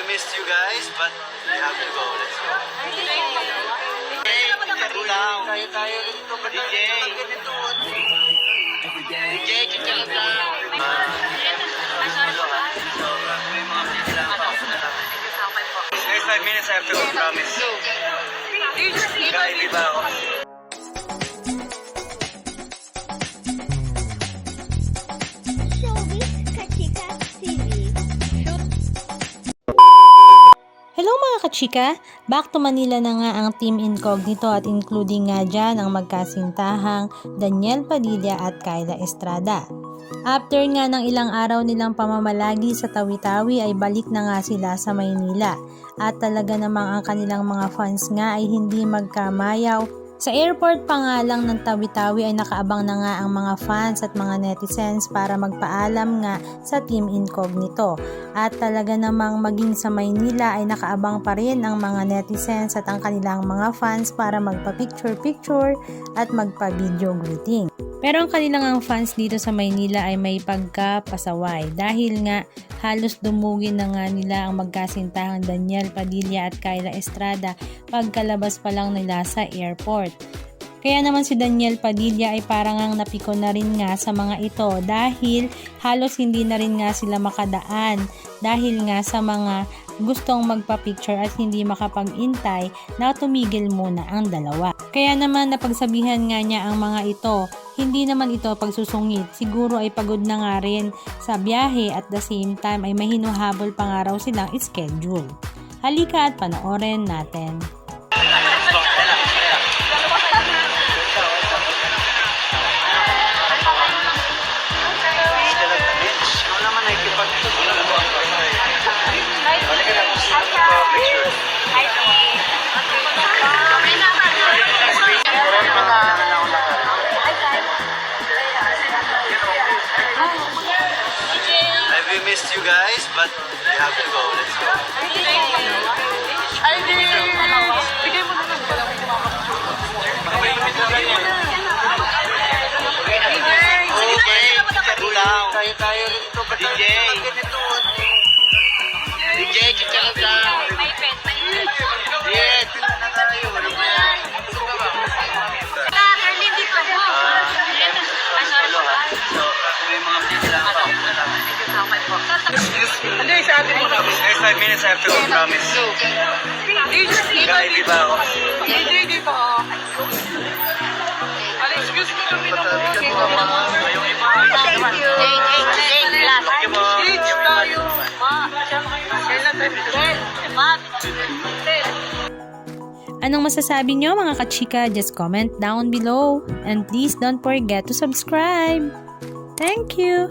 missed you guys, but we have to go. Let's go. Hey, ito lang. Tayo dito. DJ, chicharon lang. Next 5 minutes I have to go, promise. Kaibi ba ako? Hello mga kachika! Back to Manila na nga ang Team Incognito at including nga dyan ang magkasintahang Daniel Padilla at Kyla Estrada. After nga ng ilang araw nilang pamamalagi sa Tawi-Tawi ay balik na nga sila sa Maynila at talaga namang ang kanilang mga fans nga ay hindi magkamayaw. Sa airport pa nga lang ng Tawi-Tawi ay nakaabang na nga ang mga fans at mga netizens para magpaalam nga sa Team Incognito. At talaga namang maging sa Maynila ay nakaabang pa rin ang mga netizens at ang kanilang mga fans para magpa-picture-picture at magpa-video greeting. Pero ang kanilang fans dito sa Maynila ay may pagkapasaway dahil nga halos dumugin na nga nila ang magkasintahang Daniel Padilla at Kyla Estrada pagkalabas pa lang nila sa airport. Kaya naman si Daniel Padilla ay parang ang napikon na rin nga sa mga ito dahil halos hindi na rin nga sila makadaan dahil nga sa mga gustong magpa-picture at hindi makapag-intay na tumigil muna ang dalawa. Kaya naman napagsabihan nga niya ang mga ito, hindi naman ito pagsusungit, siguro ay pagod na nga rin sa biyahe at the same time ay may hinuhabol pa nga raw silang schedule. Halika at panoorin natin. We missed you guys, but we have to go. Let's go. Bigay mo na lang pala. Tayo dito. DJ, chicharon lang. Yes. Hindi, sa atin mo na. Next 5 minutes I have to go, promise. Kaibi ba ako? Hindi, dito ako. Excuse me kami na po. Thank you. Stage tayo. Anong masasabi nyo mga kachika? Just comment down below and please don't forget to subscribe. Thank you!